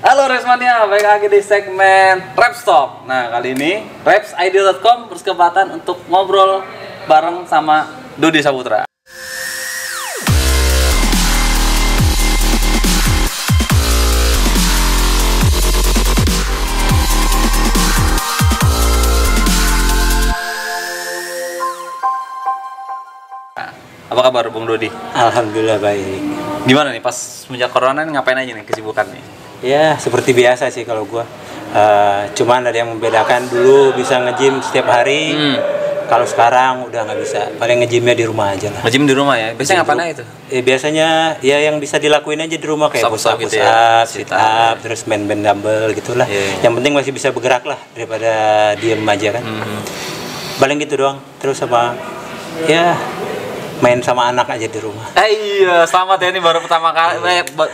Halo Repsmania, balik lagi di segmen Reps Talk. Nah, kali ini repsid.com berkesempatan untuk ngobrol bareng sama Dodi Saputra. Apa kabar Bung Dodi? Alhamdulillah baik. Gimana nih pas semenjak corona ngapain aja nih kesibukan nih? Ya seperti biasa sih kalau gua. Cuman ada yang membedakan, dulu bisa nge-gym setiap hari. Kalau sekarang udah nggak bisa. Paling nge-gymnya di rumah aja lah. Nge-gym di rumah ya? Biasanya ngapain aja itu? Biasanya ya yang bisa dilakuin aja di rumah kayak Push-up push gitu up, ya? sit up, terus main band dumbbell gitulah. Yeah. Yang penting masih bisa bergerak lah daripada diem aja kan. Paling gitu doang. Terus apa? Ya main sama anak aja di rumah. Iya, selamat ya, ini baru pertama kali.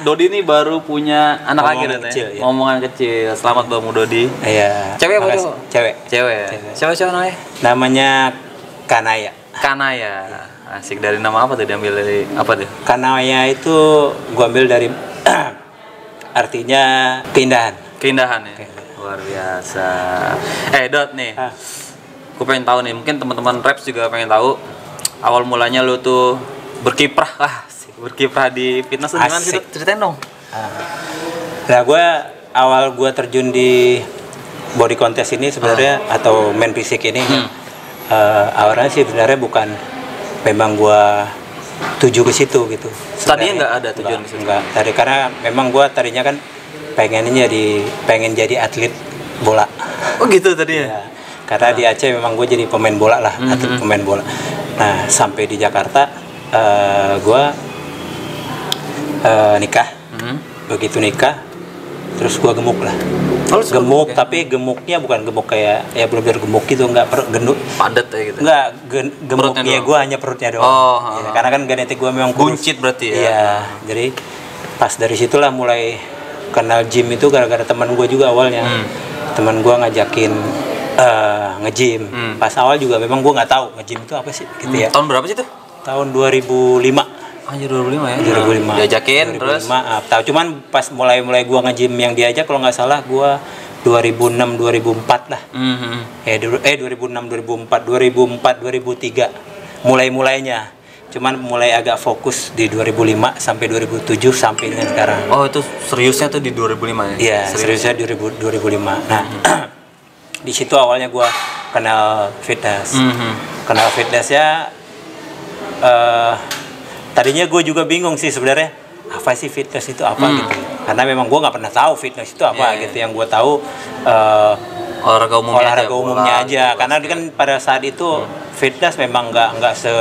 Dodi ini baru punya anak lagi kecil, ya. Ngomongan kecil. Selamat Bang Dodi. Iya. Cewek apa cowok? Cewek. Cewek. Siapa namanya? Namanya Kanaya. Kanaya. Asik, dari nama apa tuh, diambil dari apa tuh? Kanaya itu gua ambil dari artinya keindahan. Keindahan ya. Luar biasa. Dot nih. Gue pengen tahu nih, mungkin teman-teman Reps juga pengen tahu awal mulanya lu tuh berkiprah di fitness tuh gimana sih? Ceritain dong. Nah, awal gue terjun di body contest ini sebenarnya atau main fisik ini awalnya sih sebenarnya bukan memang gue tuju ke situ gitu. Tadinya nggak ada tujuan ke situ. Enggak. Karena memang gue tadinya kan pengen jadi atlet bola. Oh gitu tadinya. Ya, karena di Aceh memang gue jadi pemain bola lah, atlet pemain bola. Nah, sampai di Jakarta gue nikah. Begitu nikah terus gue gemuk lah. Gemuk, tapi gemuknya bukan gemuk kayak ya bener-bener gemuk gitu, enggak gendut padat ya gitu. Enggak gemuknya gue hanya perutnya doang. Ya, karena kan genetik gue memang kurus. Buncit berarti ya. Iya, jadi pas dari situlah mulai kenal gym itu gara-gara teman gue juga awalnya. Teman gue ngajakin nge-gym. Pas awal juga memang gue nggak tahu nge-gym itu apa sih gitu ya. Tahun berapa sih tuh? Tahun 2005. Anjir, 2005 ya? 2005. Diajakin 2005, terus? Tahu, cuman pas mulai gue nge-gym yang diajak kalau nggak salah gue 2006-2004 lah. 2006-2004, 2004-2003 mulainya. Cuman mulai agak fokus di 2005 sampai 2007 sampai dengan sekarang. Oh, itu seriusnya tuh di 2005 ya? Iya, seriusnya di 2005. Nah, di situ awalnya gue kenal fitness. Kenal fitnessnya tadinya gue juga bingung sih sebenarnya apa sih fitness itu apa gitu. Karena memang gue nggak pernah tahu fitness itu apa gitu. Yang gue tahu olahraga umumnya aja. Karena kan pada saat itu fitness memang nggak se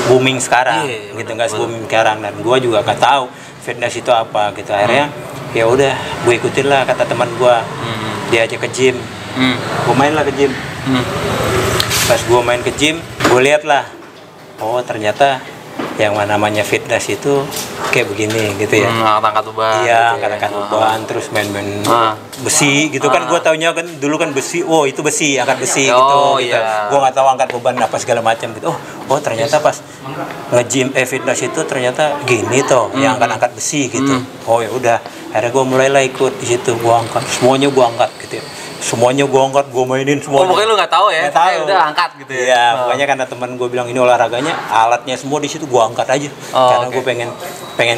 booming sekarang gitu, nggak se booming sekarang, dan gue juga nggak tahu fitness itu apa gitu. Akhirnya ya udah gue ikutin lah kata teman gue, diajak ke gym. Gue main lah ke gym. Pas gue main ke gym, gue lihat lah, oh ternyata yang namanya fitness itu kayak begini gitu ya. Angkat beban. Iya, angkat beban, terus main-main besi gitu kan. Gue taunya kan dulu kan besi, oh itu besi, angkat besi gitu. Iya. Gue nggak tahu angkat beban apa segala macam gitu. Oh ternyata pas nge-gym fitness itu ternyata gini toh, yang angkat besi gitu. Oh ya udah, akhirnya gue mulailah ikut di situ. Gue angkat, semuanya gue angkat gitu ya. Semuanya gue angkat, gue mainin semuanya. Oh, pokoknya lu nggak tahu ya? Nggak tahu. Udah angkat gitu ya? Iya, pokoknya karena teman gue bilang ini olahraganya, alatnya semua di situ gue angkat aja. Karena gue pengen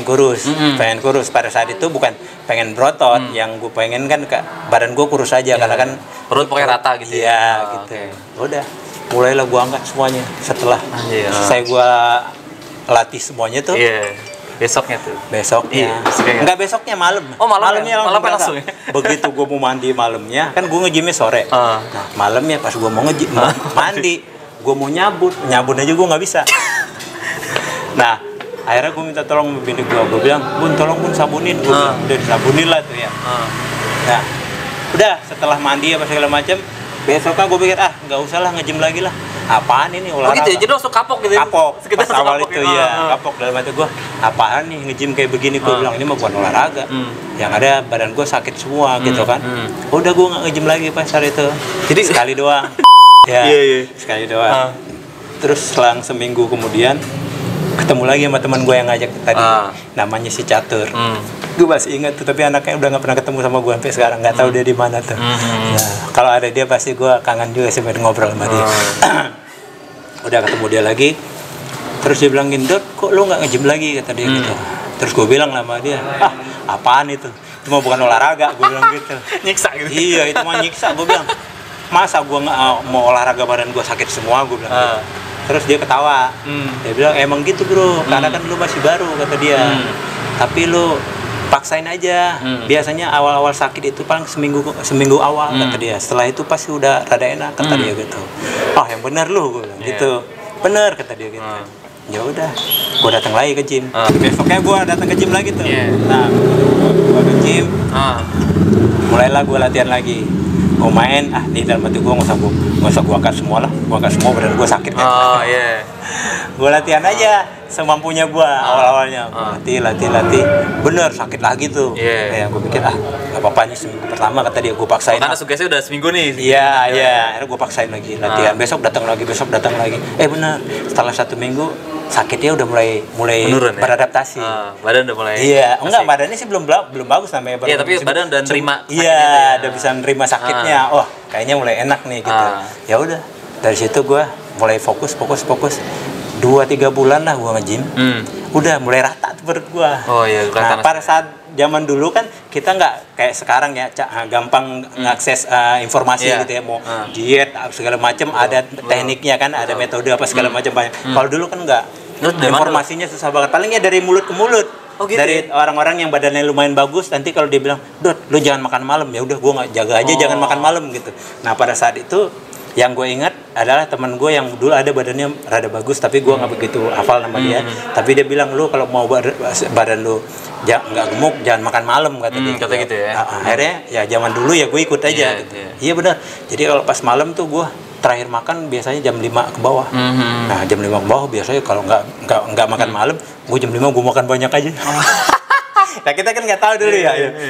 kurus. Pengen kurus. Pada saat itu bukan pengen berotot, yang gue pengen kan badan gue kurus aja. Karena kan perut pokoknya rata gitu ya? Iya, gitu. Udah, mulailah gue angkat semuanya. Setelah saya gue latih semuanya tuh. Besoknya enggak, besoknya malam. Oh, malamnya langsung ya? Begitu gue mau mandi malamnya, kan gue nge-gymnya sore. Nah, malamnya pas gue mau nge-gym mandi, gue mau nyabun aja gue nggak bisa. Nah, akhirnya gue minta tolong bini gue bilang, Bun tolong Bun sabunin. Udah disabunin lah tuh ya. Nah, udah setelah mandi apa segala macam, besoknya gue pikir nggak usah lah nge-gym lagi lah. Apaan ini olahraga? Oh gitu ya, jadi langsung kapok gitu ya? Kapok, pas awal itu ya, kapok dalam hati gue. Apaan nih nge-gym kayak begini? Gue bilang ini mah bukan olahraga. Yang ada badan gue sakit semua gitu kan. Udah gue nggak nge-gym lagi pas hari itu. Jadi sekali doang. Sekali doang. Terus selang seminggu kemudian ketemu lagi sama teman gue yang ngajak tadi. Namanya si Catur. Gue masih ingat tuh, tapi anaknya udah nggak pernah ketemu sama gue sampai sekarang, nggak tahu dia di mana tuh. Nah, kalau ada dia pasti gue kangen juga sih ngobrol sama dia. Udah ketemu dia lagi, terus dia bilang, Dot, kok lo nggak nge-gym lagi, kata dia gitu. Terus gue bilang sama dia, apaan itu mah bukan olahraga, gue bilang gitu. Nyiksa gitu. Iya, itu mah nyiksa. Gue bilang, masa gue nggak mau olahraga badan gue sakit semua, gue bilang gitu. Terus dia ketawa, dia bilang, emang gitu bro, karena kan lu masih baru, kata dia. Tapi lu paksain aja. Biasanya awal-awal sakit itu paling seminggu awal, kata dia. Setelah itu pasti udah rada enak, kata dia gitu. Oh yang benar lu, gue bilang gitu. Bener, kata dia gitu. Ya udah, gue datang lagi ke gym. Besoknya gue datang ke gym lagi tuh. Nah, gue ke gym. Mulailah gue latihan lagi. Gue main, nih dalam hati gue nggak usah gue angkat semua lah. Gue angkat semua badan gue sakit kan. Gue latihan aja semampunya gue awal-awalnya. Latih. Bener sakit lagi tuh. Kayak gue pikir gak apa-apa nih seminggu pertama, kata dia, gue paksain. Karena tugasnya udah seminggu nih. Iya. Akhirnya gue paksain lagi latihan. Besok datang lagi. Bener. Setelah 1 minggu sakitnya udah mulai menurun, beradaptasi. Badan udah mulai. Iya, enggak, badannya sih belum bagus namanya. Iya, tapi badan udah nerima. Iya, udah bisa nerima sakitnya. Oh, kayaknya mulai enak nih gitu. Ya udah, dari situ gue mulai fokus. 2-3 bulan lah gue nge-gym. Udah mulai rata tuh perut gue. Oh iya, nah, pada saat zaman dulu kan kita nggak kayak sekarang ya, gampang ngakses informasi gitu ya, mau diet segala macam, ada tekniknya kan, ada metode apa segala macam banyak. Kalau dulu kan nggak, informasinya susah banget, palingnya dari mulut ke mulut. Gitu dari orang-orang yang badannya lumayan bagus, nanti kalau dia bilang, Dot, lu jangan makan malam, ya udah gue nggak jaga aja, jangan makan malam gitu. Nah pada saat itu yang gue ingat adalah teman gue yang dulu ada badannya rada bagus, tapi gue nggak begitu hafal nama dia. Tapi dia bilang, lu kalau mau badan lu nggak gemuk, jangan makan malam, kata dia. Kata gitu ya. Akhirnya ya zaman dulu ya gue ikut aja. Gitu. Iya benar. Jadi kalau pas malam tuh gue terakhir makan biasanya jam 5 ke bawah. Nah jam 5 ke bawah biasanya kalau nggak makan malam, gue jam 5 gue makan banyak aja. Nah kita kan nggak tahu dulu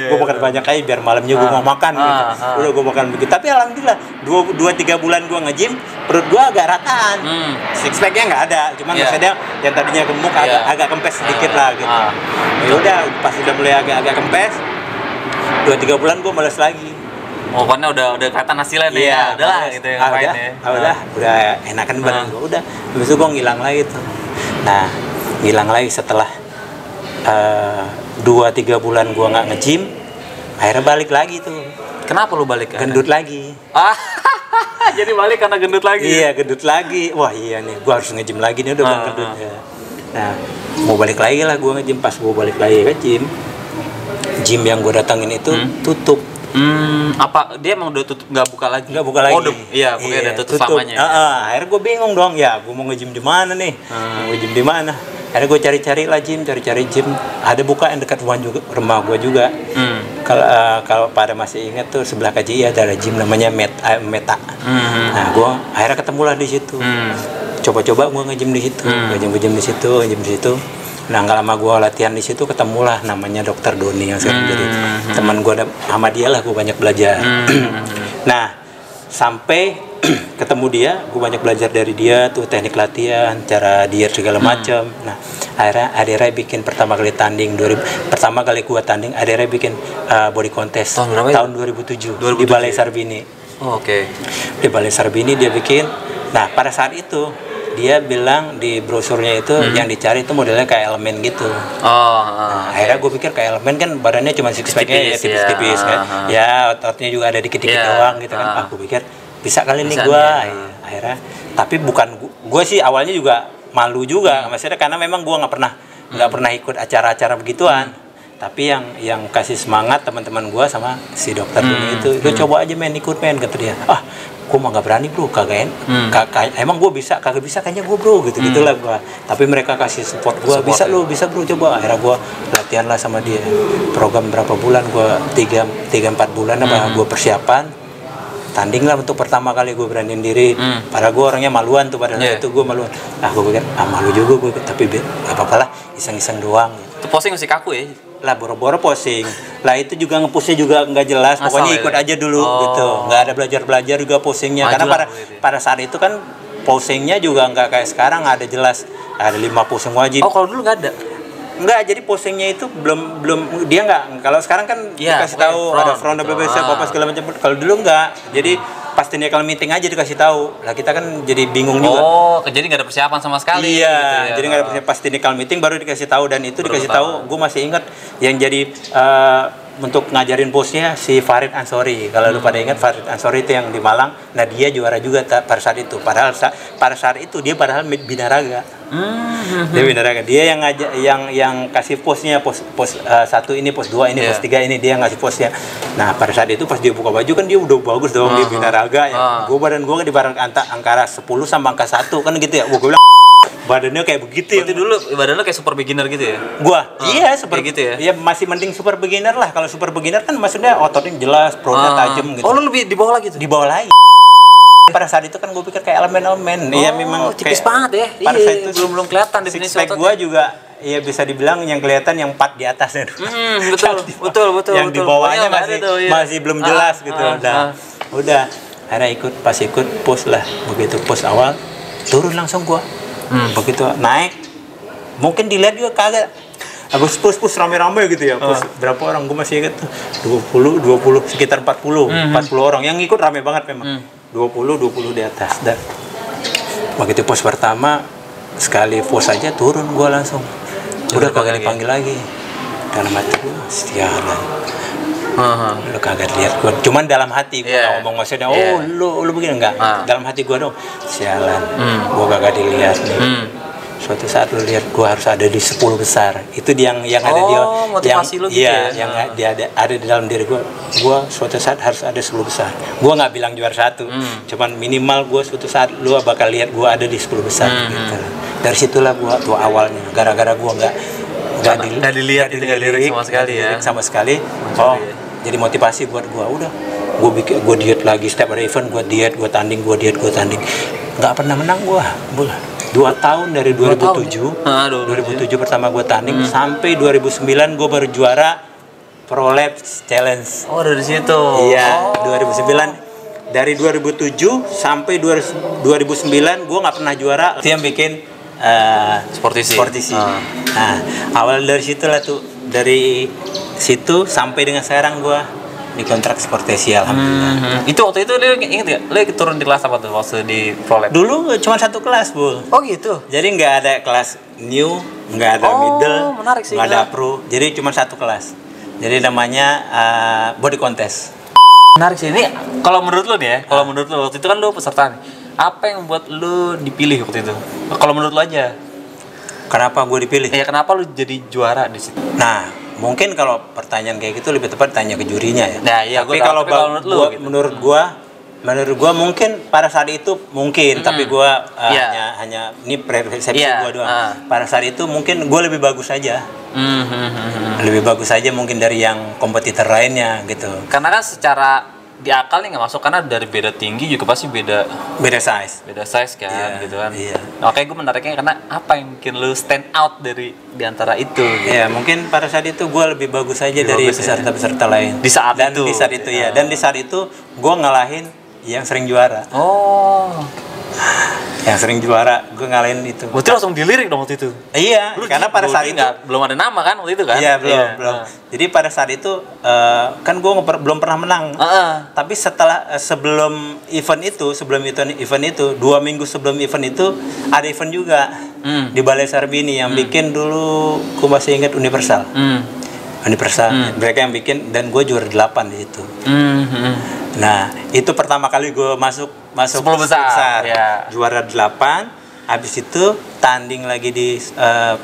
gue makan banyak aja biar malamnya gue mau makan gitu. Udah gue makan begitu. Tapi alhamdulillah 2-3 bulan gue nge-gym, perut gue agak rataan. Six pack-nya nggak ada, cuman maksudnya yang tadinya gemuk agak kempes sedikit lah gitu. Ya udah pas udah mulai agak kempes, 2-3 bulan gue males lagi. Pokoknya udah kelihatan hasilnya nih. Iya, udahlah gitu ya, ngapain ya. Udah enakan badan gue. Udah, habis itu gue ngilang lagi tuh. Nah, ngilang lagi setelah 2-3 bulan gue nggak nge-gym, akhirnya balik lagi tuh. Kenapa lu balik? Gendut lagi. Jadi balik karena gendut lagi. Iya, gendut lagi. Wah iya nih, gue harus nge-gym lagi nih, udah gendut ya. Nah, mau balik lagi lah gue nge-gym. Pas gue balik lagi ke gym yang gue datangin itu tutup. Apa dia emang udah tutup, nggak buka lagi? Nggak buka lagi. Iya, pokoknya udah tutup selamanya. Akhirnya gue bingung dong, ya gue mau nge-gym di mana nih? Mau nge-gym di mana? Akhirnya gue cari-cari gym. Ada buka yang dekat rumah gue juga. Kalau pada masih ingat tuh sebelah KJI ada gym namanya Meta. Nah gue akhirnya ketemulah di situ. Coba-coba gue nge-gym di situ, nge-gym di situ. Nah nggak lama gue latihan di situ, ketemulah namanya Dokter Doni yang sekarang jadi teman gue, sama dia lah gue banyak belajar. Nah sampai ketemu dia, gue banyak belajar dari dia tuh, teknik latihan, cara diet segala macam. Nah akhirnya Adera bikin pertama kali gue tanding, Adera bikin body contest tahun 2007 di Balai Sarbini. Di Balai Sarbini dia bikin. Nah pada saat itu dia bilang di brosurnya itu yang dicari itu modelnya kayak Elemen gitu. Nah, akhirnya gue pikir kayak Elemen kan badannya cuma six pack-nya tipis-tipis kan. Ya ototnya juga ada dikit-dikit doang gitu kan. Gue pikir bisa kali nih gue. Akhirnya tapi bukan gue sih awalnya juga malu juga, maksudnya karena memang gue nggak pernah ikut acara-acara begituan. Tapi yang kasih semangat teman-teman gue sama si dokter itu, lu coba aja ikut kata dia. Gue mah gak berani bro, emang gue bisa, kagak bisa kayaknya gue bro, gitulah gue. Tapi mereka kasih support gue, bisa bro coba. Akhirnya gue latihan lah sama dia. Program berapa bulan, gue 3-4 bulan gue persiapan. Tanding lah untuk pertama kali gue beraniin diri. Padahal gue orangnya maluan tuh, pada saat itu gue maluan. Gue pikir, malu juga gue, tapi gak apa-apa lah, iseng-iseng doang. Itu posting masih kaku ya? Lah boro-boro posting lah, itu juga nge-pushnya juga nggak jelas. Pokoknya ikut aja dulu gitu, nggak ada belajar juga postingnya. Karena pada saat itu kan postingnya juga nggak kayak sekarang ada jelas, ada 5 posting wajib. Kalau dulu nggak ada? Enggak, jadi posingnya itu belum dia nggak. Kalau sekarang kan dikasih tahu ada front gitu. BBC apa segala macam. Kalau dulu enggak. Jadi pas technical meeting aja dikasih tahu. Lah kita kan jadi bingung juga. Oh, jadi nggak ada persiapan sama sekali. Iya, gitu ya. jadi nggak ada persiapan. Pas technical meeting baru dikasih tahu, dan itu dikasih tahu. Gue masih ingat yang jadi untuk ngajarin bosnya si Farid Ansori. Kalau lu pada ingat, Farid Ansori itu yang di Malang. Nah dia juara juga pada saat itu. Padahal pada saat itu dia binaraga. Dia binaraga. Dia yang ngajak, yang kasih posnya, pos 1 ini, pos 2 ini, pos 3 ini, dia yang ngasih posnya. Nah pada saat itu pas dia buka baju kan dia udah bagus dong, dia binaraga. Ya. Badan gue kan di barang antara 10 sama angka 1 kan gitu ya. Gue bilang badannya kayak begitu. Berarti dulu badannya kayak super beginner gitu ya? Iya super gitu ya? Ya masih mending super beginner lah. Kalau super beginner kan maksudnya ototnya jelas, perutnya tajam gitu. Oh lu lebih di bawah lagi tuh? Di bawah lagi. Pada saat itu kan gue pikir kayak elemen-elemen. Iya memang tipis banget ya. Pada saat itu belum kelihatan definisi otot. Gue juga ya bisa dibilang yang kelihatan yang 4 di atasnya. Betul. Yang di bawahnya masih belum jelas gitu. Udah. Akhirnya pas ikut pos lah. Begitu pos awal turun langsung gue. Begitu naik mungkin dilihat juga kagak. Abis push rame-rame gitu ya. Push berapa orang gue masih ingat tuh 20 sekitar 40 orang yang ikut, rame banget memang. 20 di atas. Dan begitu pos pertama sekali pos aja turun gue langsung. Udah kagak dipanggil lagi. Dalam hati gue sialan. Lu kagak lihat gue, cuman dalam hati gue ngomong maksudnya lu begini enggak. Dalam hati gue dong sialan, gue kagak dilihat nih. Suatu saat lu lihat gue harus ada di 10 besar. Itu yang ada dia motivasi lu gitu ya. Yang dia ada di dalam diri gue suatu saat harus ada 10 besar. Gue nggak bilang juara 1, cuman minimal gue suatu saat lu bakal lihat gue ada di 10 besar gitu. Dari situlah gue tuh awalnya, gara-gara gue nggak dilihat sama sekali. Jadi motivasi buat gue, udah gue diet lagi, setiap ada event gue diet, gue tanding, nggak pernah menang gue 2 tahun dari 2007 pertama gue tanding sampai 2009 gue baru juara Pro Lab Challenge. Dari situ. Iya, 2009. Dari 2007 sampai 2009 gue nggak pernah juara. Itu yang bikin Sportisi. Nah, awal dari situ lah tuh, dari situ sampai dengan sekarang gue di kontrak Sportisi, alhamdulillah. Itu waktu itu lu inget gak? Lu turun di kelas apa tuh waktu di Pro Lab? Dulu cuma 1 kelas, Bu. Oh gitu? Jadi nggak ada kelas new, nggak ada middle, nggak ada pro. Jadi cuma 1 kelas. Jadi namanya body contest. Menarik sih. Ini kalau menurut lu nih ya, kalau menurut lu waktu itu kan lu peserta nih. Apa yang membuat lu dipilih waktu itu? Kalau menurut lu aja. Kenapa gue dipilih? Ya kenapa lu jadi juara di situ? Nah, mungkin kalau pertanyaan kayak gitu lebih tepat tanya ke jurinya ya. Nah, iya, tapi kalau menurut gua mungkin pada saat itu mungkin, tapi gua hanya ini persepsi gua doang. Pada saat itu mungkin gua lebih bagus aja. Lebih bagus aja mungkin dari yang kompetitor lainnya gitu. Karena kan secara di akal nih nggak masuk, karena dari beda tinggi juga pasti beda size kan, gitu kan. Oke, gue menariknya karena apa yang bikin lu stand out di antara itu gitu. Ya mungkin pada saat itu gue lebih bagus aja dari peserta-peserta lain di saat itu dan di saat itu gue ngalahin yang sering juara. Yang sering juara gue ngalahin itu. Berarti langsung dilirik dong waktu itu. Iya, karena pada saat itu belum ada nama kan waktu itu kan. Iya, belum. Jadi pada saat itu kan gue belum pernah menang. Tapi sebelum event itu 2 minggu sebelum event itu ada event juga di Balai Sarbini yang bikin dulu, gue masih ingat Universal. Mereka yang bikin, dan gue juara 8 di situ. Nah, itu pertama kali gue masuk 10 besar. Ya. Juara 8. Habis itu tanding lagi di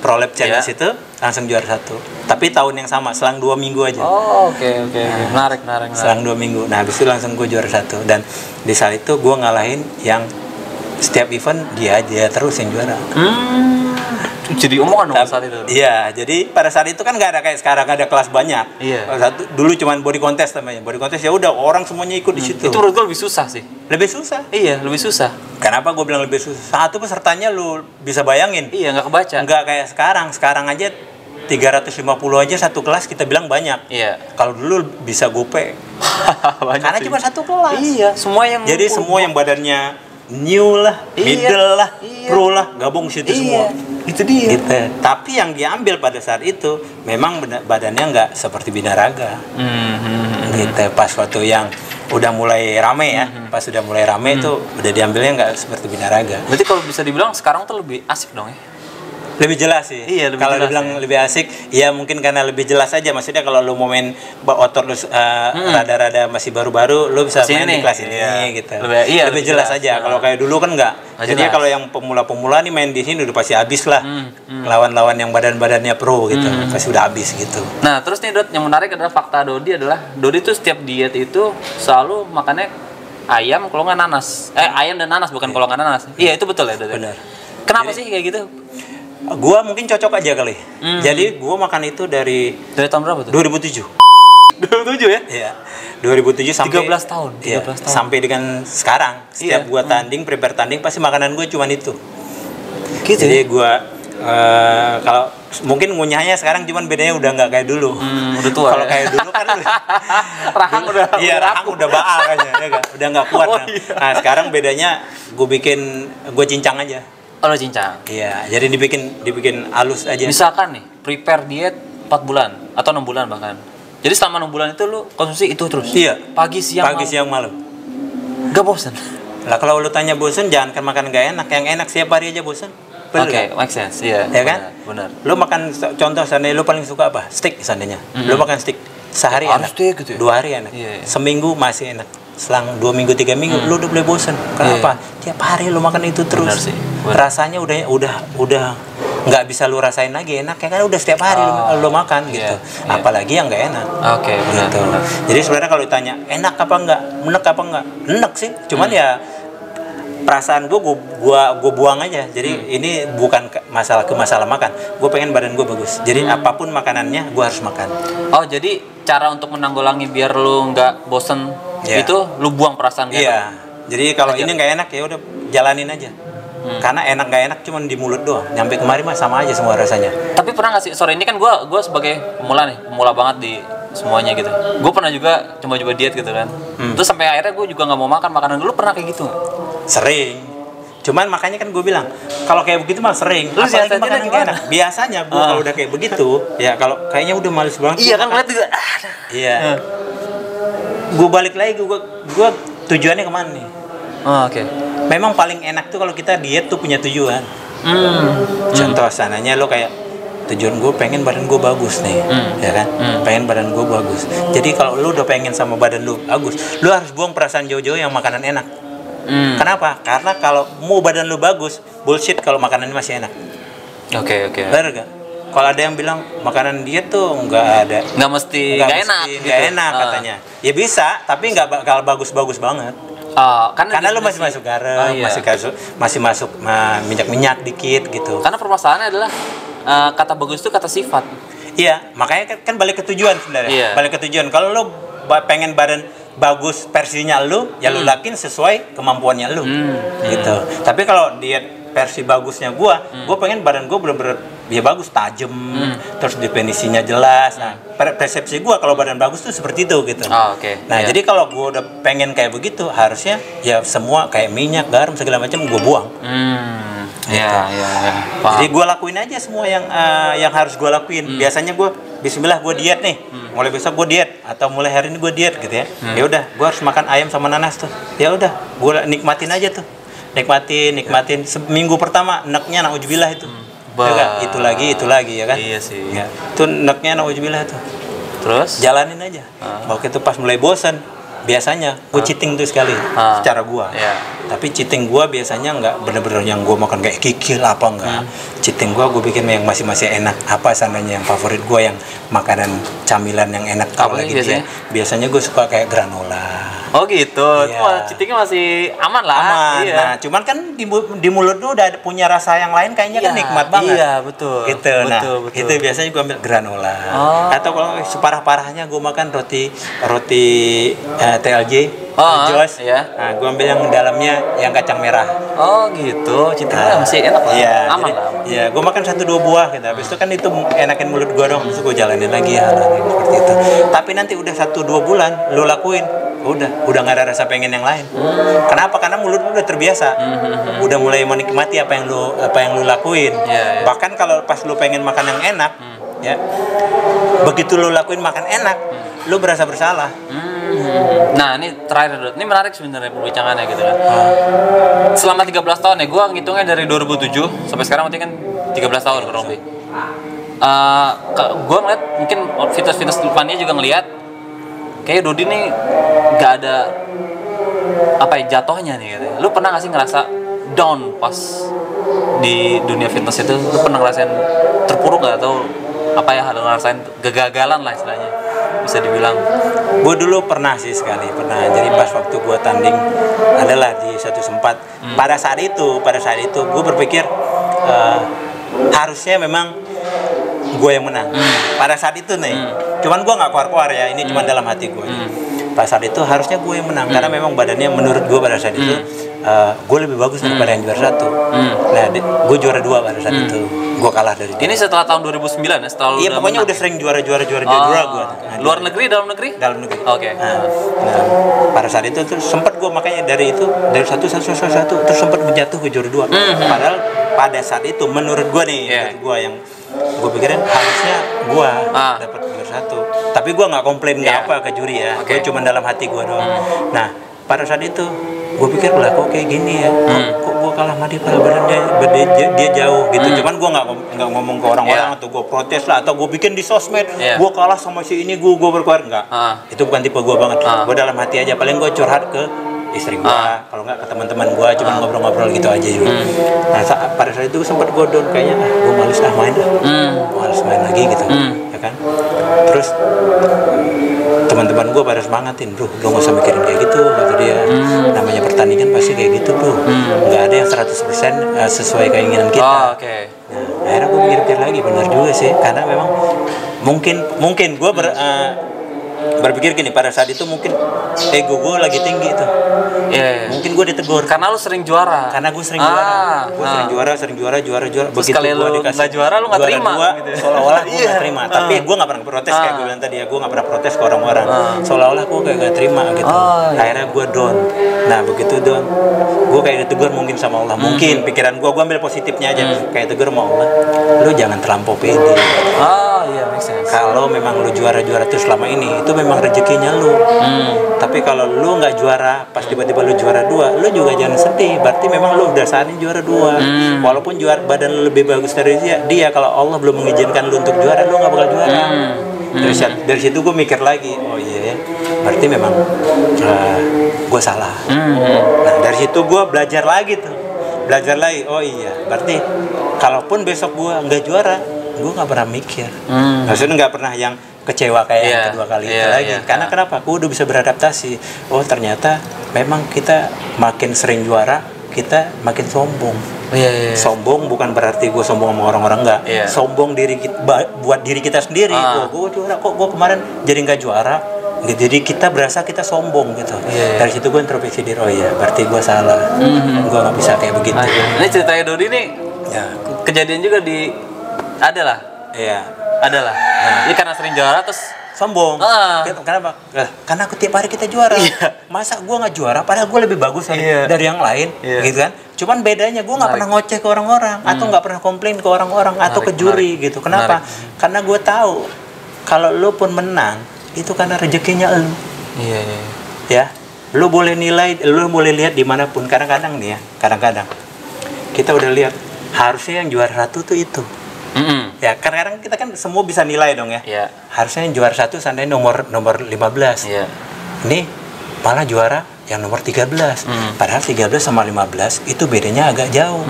Pro Lab Challenge itu, langsung juara 1. Tapi tahun yang sama, selang 2 minggu aja. Oke. Menarik. Selang 2 minggu. Nah, habis itu langsung gue juara 1. Dan di saat itu gue ngalahin yang setiap event dia terus yang juara. Jadi omongan dong saat itu. Iya, jadi pada saat itu kan nggak ada kayak sekarang, ada kelas banyak. Iya. Dulu cuman body contest namanya. Body contest ya udah orang semuanya ikut di situ. Itu menurut gue lebih susah sih. Lebih susah. Iya, lebih susah. Kenapa gue bilang lebih susah? Satu pesertanya lu bisa bayangin. Iya, nggak kebaca. Nggak kayak sekarang. Sekarang aja 350 aja satu kelas kita bilang banyak. Iya. Kalau dulu bisa gope. Karena cuma 1 kelas. Iya, semua yang jadi semua yang badannya new lah, middle lah, pro lah, gabung situ semua. Itu dia. Gitu. Tapi yang diambil pada saat itu memang badannya nggak seperti Binaraga. Gitu. Pas waktu yang udah mulai rame ya, pas udah mulai rame itu udah diambilnya nggak seperti Binaraga. Berarti kalau bisa dibilang sekarang tuh lebih asik dong ya? Lebih jelas sih. Iya, lebih kalau jelas dibilang ya. lebih asik, ya mungkin karena lebih jelas aja. Maksudnya kalau lu mau main otot lu rada-rada masih baru-baru, lu bisa Sini main di nih. kelas ini Iya. gitu. Lebih jelas aja. Kalau kayak dulu kan enggak. Jadi jelas. kalau yang pemula-pemula nih main di sini udah pasti habis lah. Lawan-lawan yang badan-badannya pro gitu, pasti udah habis gitu. Nah, terus nih Dot, yang menarik adalah fakta Dodi adalah Dodi tuh setiap diet itu selalu makannya ayam kalau nggak nanas. Ayam dan nanas bukan kalau nggak nanas. Iya, itu betul ya, Dot. Benar. Kenapa sih kayak gitu? Gua mungkin cocok aja kali. Jadi gua makan itu dari Tahun berapa tuh? 2007. 2007 ya? Iya. 2007 sampai 13 tahun. Iya, 13 tahun. sampai dengan sekarang. Setiap Iya. gua tanding, prepare tanding pasti makanan gue cuman itu. Gitu. Jadi gua kalau mungkin ngunyahnya sekarang cuman bedanya udah nggak kayak dulu. Udah tua. Kalau Ya? kayak dulu kan Rahang udah. iya, rahang udah baal kayaknya, ya nggak? Udah nggak kuat. Oh, nah. iya. Nah, sekarang bedanya gue cincang aja. Oh, lo cincang. Iya, jadi dibikin halus aja. Misalkan nih, prepare diet 4 bulan atau 6 bulan bahkan. Jadi selama 6 bulan itu lu konsumsi itu terus. Iya. Pagi, siang, Pagi, malam. siang, malam. Gak bosan. Lah kalau lu tanya bosen, jangan kan makan gak enak. Yang enak setiap hari aja bosen. Bener Oke, nggak? make sense. Iya. Ya kan? Benar. Lu makan contoh seandainya lu paling suka apa? Steak seandainya. Lu makan steak sehari Harus enak. steak gitu ya? 2 hari enak. Iya, iya. Seminggu masih enak. Selang 2 minggu 3 minggu lu udah mulai bosen. Kenapa? Tiap hari lu makan itu terus. Benar sih. Benar. Rasanya udah nggak bisa lu rasain lagi enak ya kan udah setiap hari lu makan Iya, gitu. iya. Apalagi yang nggak enak. Oke, benar. Gitu. benar. Jadi sebenarnya kalau ditanya enak apa enggak, enak apa enggak, enak sih. Cuman ya perasaan gue buang aja. Jadi ini bukan masalah makan. Gue pengen badan gue bagus. Jadi apapun makanannya gue harus makan. Oh, jadi cara untuk menanggulangi biar lu nggak bosen Iya. itu lu buang perasaan gak enak. Iya. Jadi kalau Ajar. ini nggak enak ya udah jalanin aja. Karena enak nggak enak cuman di mulut doang. Nyampe kemari mah sama aja semua rasanya. Tapi pernah nggak sih sore ini kan gue sebagai pemula banget di semuanya gitu. Gue pernah juga coba diet gitu kan. Terus sampai akhirnya gue juga nggak mau makan makanan dulu. Pernah kayak gitu nggak? Sering. Cuman makanya kan gue bilang kalau kayak begitu mah sering. Lu Apalagi siasatnya makanan nggak gimana? enak. Biasanya gue kalau udah kayak begitu, ya kalau kayaknya udah males banget. Iya kan ngeliat juga. Iya. Gue balik lagi gue tujuannya kemana nih? Oh, oke. Memang paling enak tuh kalau kita diet tuh punya tujuan. Contoh sananya lo kayak tujuan gue pengen badan gue bagus nih, ya kan? Pengen badan gue bagus. Jadi kalau lo udah pengen sama badan lo bagus, lo harus buang perasaan jauh-jauh yang makanan enak. Kenapa? Karena kalau mau badan lo bagus, bullshit kalau makanannya masih enak. Oke. Bener gak? Kalau ada yang bilang makanan diet tuh nggak ada, Nggak mesti nggak enak. nggak enak katanya. Ya bisa, tapi nggak bakal bagus-bagus banget. Karena lu masih masuk garam, iya. masih masuk minyak-minyak dikit gitu. Karena permasalahannya adalah kata bagus itu kata sifat. Iya, makanya kan balik ke tujuan sebenarnya. Iya. Balik ke tujuan. Kalau lu pengen badan bagus versinya lu, ya lu lakuin sesuai kemampuannya lu. Gitu. Tapi kalau diet versi bagusnya gua pengen badan gua bener-bener ya bagus, tajam, terus definisinya jelas. Nah, persepsi gua kalau badan bagus tuh seperti itu gitu. Oh, oke. Nah, Iya. jadi kalau gua udah pengen kayak begitu, harusnya ya semua kayak minyak, garam segala macam gua buang. Iya. Paham. Jadi gue lakuin aja semua yang harus gue lakuin. Biasanya gue Bismillah gue diet nih. Mulai besok gue diet atau mulai hari ini gue diet gitu ya. Ya udah, gue harus makan ayam sama nanas tuh. Ya udah, gue nikmatin aja tuh. Nikmatin. Seminggu pertama neknya nauzubillah itu. Ya kan? Itu lagi ya kan? Iya sih. Ya. Itu neknya nauzubillah tuh. Terus? Jalanin aja. Waktu itu pas mulai bosan, biasanya gue cheating tuh sekali secara gue. Iya. Tapi cheating gue biasanya nggak bener-bener yang gue makan kayak kikil apa enggak. Cheating gue bikin yang masih enak. Apa seandainya yang favorit gue yang makanan camilan yang enak. Kalau Apa lagi biasanya? biasanya gue suka kayak granola. Oh gitu. Iya. Wah, cheatingnya masih aman lah. Aman. Iya. Nah, cuman kan di mulut lu udah punya rasa yang lain kayaknya kan nikmat banget. Iya, betul. Gitu. Nah, Betul. itu biasanya gue ambil granola. Oh. Atau kalau separah-parahnya gue makan roti TLJ Jos. Iya. Nah, gue ambil yang dalamnya yang kacang merah. Oh gitu, cinta masih enak lah. Iya, Aman jadi, lah. iya, gue makan 1-2 buah gitu. Habis itu kan itu enakin mulut gue dong. Habis itu gue jalanin lagi ya, seperti itu. Tapi nanti udah 1-2 bulan lo lakuin, udah nggak ada rasa pengen yang lain. Kenapa? Karena mulut lu udah terbiasa. Udah mulai menikmati apa yang lu lakuin. Yeah. Bahkan kalau pas lu pengen makan yang enak, ya, begitu lu lakuin makan enak, lu berasa bersalah. Nah ini terakhir Dot, ini menarik sebenarnya perbincangannya gitu kan. Selama 13 tahun ya, gue ngitungnya dari 2007 sampai sekarang berarti kan 13 tahun kurang lebih. Gue ngeliat mungkin fitness depannya juga ngeliat kayak Dodi nih gak ada apa ya jatuhnya nih gitu. Lu pernah gak sih ngerasa down pas di dunia fitness itu? Lu pernah ngerasain terpuruk gak atau apa ya, ngerasain kegagalan lah istilahnya bisa dibilang? Gue dulu pernah sih sekali, jadi pas waktu gue tanding adalah di satu sempat pada saat itu gue berpikir harusnya memang gue yang menang pada saat itu nih. Cuman gue nggak keluar ya, ini cuma dalam hati gue. Pada saat itu harusnya gue yang menang karena memang badannya menurut gue pada saat itu gue lebih bagus daripada yang juara 1. Nah, gue juara 2 pada saat itu. Gue kalah dari dia. Ini setelah tahun 2009 ya? Setelah iya, pokoknya udah sering juara gue. Nah, luar negeri, dalam negeri? Dalam negeri. Oke. Nah, pada saat itu tuh sempat gue makanya dari satu terus sempat menjatuh ke juara 2. Padahal pada saat itu menurut gue nih, menurut gue yang gue pikirin harusnya gue dapat juara 1. Tapi gue nggak komplain apa ke juri ya. Gue cuma dalam hati gue doang. Nah, pada saat itu gue pikir lah kok kayak gini ya, kok gue kalah sama dia, padahal dia jauh gitu. Cuman gue nggak ngomong ke orang-orang atau gue protes lah atau gue bikin di sosmed gue kalah sama si ini, gue berkuar nggak. Itu bukan tipe gue banget. Gue dalam hati aja, paling gue curhat ke istri gue, kalau nggak ke teman-teman gue, cuma ngobrol-ngobrol gitu aja dulu. Nah, pada saat itu sempat gue down, kayaknya gue males main lagi gitu, ya kan. Terus teman-teman gue pada semangatin, bro, lo nggak usah mikirin kayak gitu, kata dia. Namanya pertandingan pasti kayak gitu, bro. Nggak ada yang 100% sesuai keinginan kita. Nah, akhirnya gue mikir lagi, benar juga sih, karena memang mungkin gue berpikir gini, pada saat itu mungkin ego gue lagi tinggi tuh. Mungkin gue ditegur karena lu sering juara. Karena gue sering juara. Gue sering juara. Begitu gue dikasih juara lu nggak terima gitu. Seolah-olah gue nggak terima. Tapi gue nggak pernah protes kayak gue bilang tadi ya. Gue nggak pernah protes ke orang-orang. Seolah-olah gue kayak nggak terima gitu. Akhirnya gue down. Nah, begitu down, gue kayak ditegur mungkin sama Allah. Mungkin pikiran gue ambil positifnya aja. Kayak tegur sama Allah, lu jangan terlampau pede. Iya, make sense. Kalau memang lu juara-juara tuh selama ini, itu memang rezekinya lu. Tapi kalau lu nggak juara, pas tiba-tiba lu juara 2, lu juga jangan sedih. Berarti memang lu udah saatnya juara 2. Walaupun juara badan lu lebih bagus dari dia, kalau Allah belum mengizinkan lu untuk juara, lu nggak bakal juara. Dari situ gue mikir lagi, oh iya ya, berarti memang gue salah. Nah, dari situ gue belajar lagi. Oh iya, berarti kalaupun besok gue nggak juara, gue nggak pernah mikir. Maksudnya nggak pernah yang kecewa kayak yang kedua kali itu lagi. Karena kenapa? Gue udah bisa beradaptasi. Oh, ternyata memang kita makin sering juara, kita makin sombong. Sombong bukan berarti gue sombong sama orang-orang, enggak. Sombong buat diri kita sendiri. Gue juara, kok gue kemarin jadi nggak juara. Jadi kita berasa kita sombong gitu. Dari situ gue introspeksi diri, oh iya, berarti gue salah. Gue nggak bisa kayak begitu. Ini ceritanya Dodi nih, kejadian juga adalah. Ini karena sering juara terus sombong. Kenapa? Karena tiap hari kita juara. Masa gue nggak juara padahal gue lebih bagus dari yang lain, gitu kan? Cuman bedanya gue nggak pernah ngoceh ke orang-orang atau nggak pernah komplain ke orang-orang atau ke juri gitu. Kenapa? Karena gue tahu kalau lu pun menang itu karena rezekinya lu. Ya, lu boleh nilai, lu boleh lihat dimanapun. Kadang-kadang nih ya, kita udah lihat harusnya yang juara 1 tuh itu. Ya, kadang-kadang kita kan semua bisa nilai dong ya. Harusnya yang juara 1 seandainya nomor 15. Ini malah juara yang nomor 13. Padahal 13 sama 15 itu bedanya agak jauh.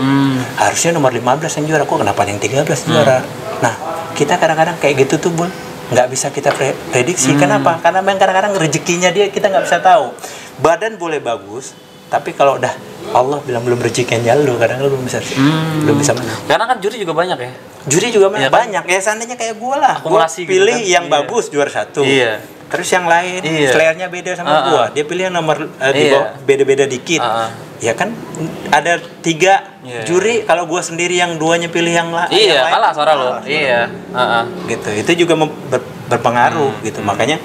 Harusnya nomor 15 yang juara, kok kenapa yang 13 juara? Nah, kita kadang-kadang kayak gitu tuh, Bun. Nggak bisa kita prediksi. Kenapa? Karena memang kadang-kadang rezekinya dia kita nggak bisa tahu. Badan boleh bagus, tapi kalau udah Allah bilang belum rezekinya lu, kadang-kadang belum bisa menang. Karena kan juri juga banyak ya. Juri juga banyak. Ya seandainya kayak gue lah, gue pilih gitu, yang bagus juara 1. Terus yang lain selera-nya beda sama gua. Dia pilih yang nomor di bawah beda-beda dikit. Ya kan ada 3 juri, kalau gua sendiri yang 2-nya pilih yang lain. Iya, kalah suara lo. Iya. Gitu. Itu juga berpengaruh gitu. Makanya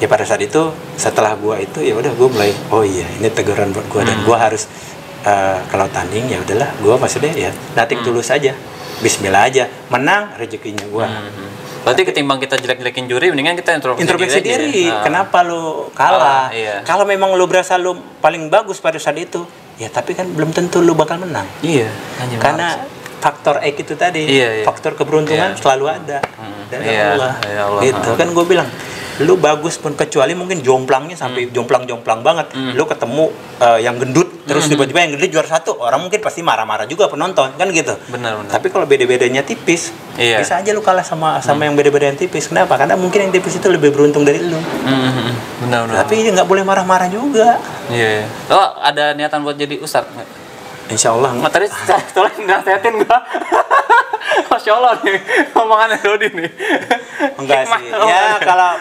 ya pada saat itu setelah gua itu ya udah gua mulai oh iya ini teguran buat gua dan gua harus kalau tanding ya udahlah gua maksudnya ya nating tulus aja. Bismillah aja, menang rezekinya gua. Berarti ketimbang kita jelek-jelekin juri, mendingan kita introspeksi diri. Kenapa lu kalah? Kalau memang lu berasa lu paling bagus pada saat itu, ya tapi kan belum tentu lu bakal menang. Iya. Karena faktor X itu tadi, faktor keberuntungan selalu ada dari Allah. Gitu kan gue bilang, lu bagus pun kecuali mungkin jomplangnya sampai jomplang banget. Lu ketemu yang gendut, terus tiba-tiba yang gendut juara 1, orang mungkin pasti marah-marah juga penonton, kan gitu. Benar. Tapi kalau beda-bedanya tipis, bisa aja lu kalah sama yang beda-beda yang tipis. Kenapa? Karena mungkin yang tipis itu lebih beruntung dari lu. Benar. Tapi nggak boleh marah-marah juga. Iya. Oh, ada niatan buat jadi ustadz nggak? Insya Allah. Tadi tolong nasehatin gua. Masya Allah nih omongannya Dodi nih. Enggak sih. Ya kalau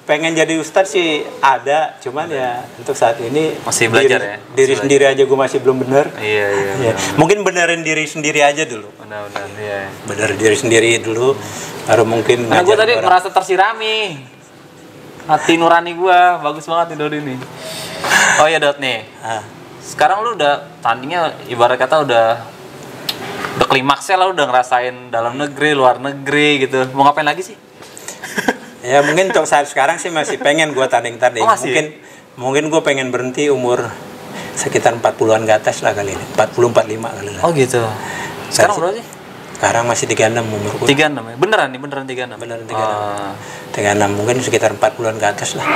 pengen jadi ustadz sih ada, cuman ya untuk saat ini masih belajar diri sendiri aja gue masih belum bener. Iya. Mungkin benerin diri sendiri aja dulu. Benar. Iya. Benerin diri sendiri dulu, baru mungkin. Nah, gue tadi merasa tersirami. Hati nurani gue bagus banget nih Dodi nih. Oh ya Dot nih. Sekarang lu udah tandingnya ibarat kata udah klimaksnya lah, udah ngerasain dalam negeri, luar negeri gitu. Mau ngapain lagi sih? Ya mungkin untuk saat sekarang sih masih pengen gue tanding. Mungkin gue pengen berhenti umur sekitar 40-an ke atas lah kali ini. 40-45 kali lah. Oh gitu. Sekarang berapa sih? Sekarang masih 36 umur gue. 36 ya? Beneran 36? Beneran 36. Mungkin sekitar 40-an ke atas lah.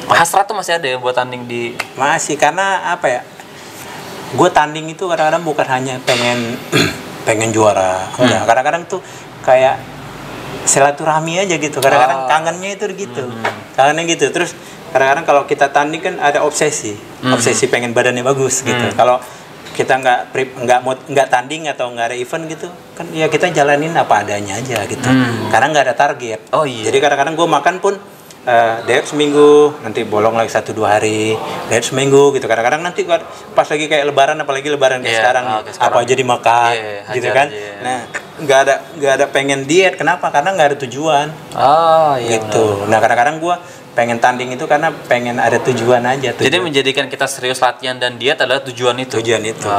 Hasrat tuh masih ada ya buat tanding di... Masih, karena apa ya, gue tanding itu kadang-kadang bukan hanya pengen juara. Enggak, kadang-kadang tuh kayak silaturahmi aja gitu. Kadang-kadang kangennya itu gitu. Kangennya gitu. Terus kadang-kadang kalau kita tanding kan ada obsesi pengen badannya bagus gitu. Kalau kita nggak tanding atau nggak ada event gitu kan ya kita jalanin apa adanya aja gitu. Karena nggak ada target. Jadi kadang-kadang gue makan pun diet seminggu, nanti bolong lagi 1-2 hari, diet seminggu gitu. Kadang-kadang nanti pas lagi kayak lebaran, apalagi lebaran kayak sekarang, apa aja dimakan, gitu kan. Nah, nggak ada pengen diet. Kenapa? Karena nggak ada tujuan. Gitu. Nah, kadang-kadang gue pengen tanding itu karena pengen ada tujuan aja. Jadi menjadikan kita serius latihan dan diet adalah tujuan itu. Gitu.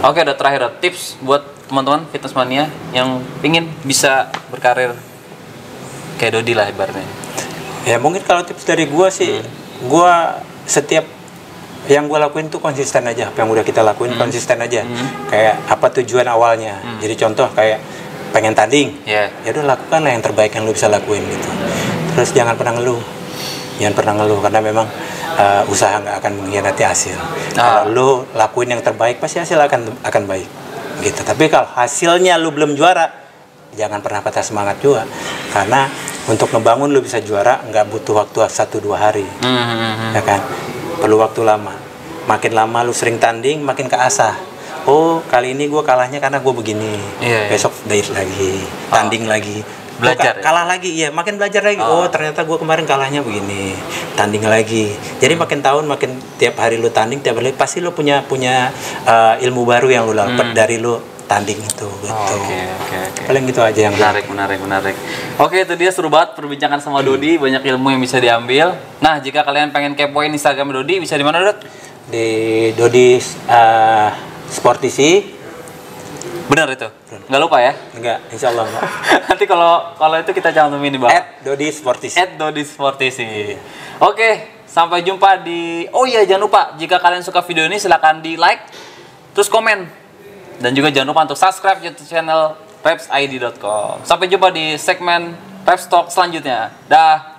Oke, terakhir tips buat teman-teman fitness mania yang ingin bisa berkarir kayak Dodi lah ibaratnya. Ya mungkin kalau tips dari gue sih, gue setiap yang gue lakuin tuh konsisten aja. Apa yang udah kita lakuin konsisten aja. Kayak apa tujuan awalnya. Jadi contoh kayak pengen tanding, ya udah lakukanlah yang terbaik yang lu bisa lakuin gitu. Terus jangan pernah ngeluh karena memang usaha nggak akan mengkhianati hasil. Kalau lu lakuin yang terbaik pasti hasil akan baik gitu. Tapi kalau hasilnya lu belum juara, jangan pernah patah semangat juga, karena untuk ngebangun lu bisa juara nggak butuh waktu 1-2 hari, ya kan? Perlu waktu lama. Makin lama lu sering tanding, makin keasah. Oh, kali ini gue kalahnya karena gue begini. Besok diet lagi, tanding lagi, belajar. Kalah lagi, makin belajar lagi. Oh, ternyata gue kemarin kalahnya begini, tanding lagi. Jadi makin tahun, makin tiap hari lu tanding, tiap hari pasti lu punya ilmu baru yang lu dapat dari lu tanding itu gitu. Oke. Paling gitu aja yang menarik. Oke, itu dia seru banget perbincangan sama Dodi, banyak ilmu yang bisa diambil. Nah, jika kalian pengen kepoin Instagram Dodi, bisa di mana, Dot? Di Dodi Sportisi. Benar itu? Nggak lupa ya? Enggak, insya Allah enggak. Nanti kalau itu kita cantumin di bawah. Dodi Sportisi. Dodi Sportisi. Oke, sampai jumpa di... Oh iya, jangan lupa, jika kalian suka video ini silahkan di like, terus komen. Dan juga jangan lupa untuk subscribe YouTube channel repsid.com. Sampai jumpa di segmen Reps Talk selanjutnya. Dah.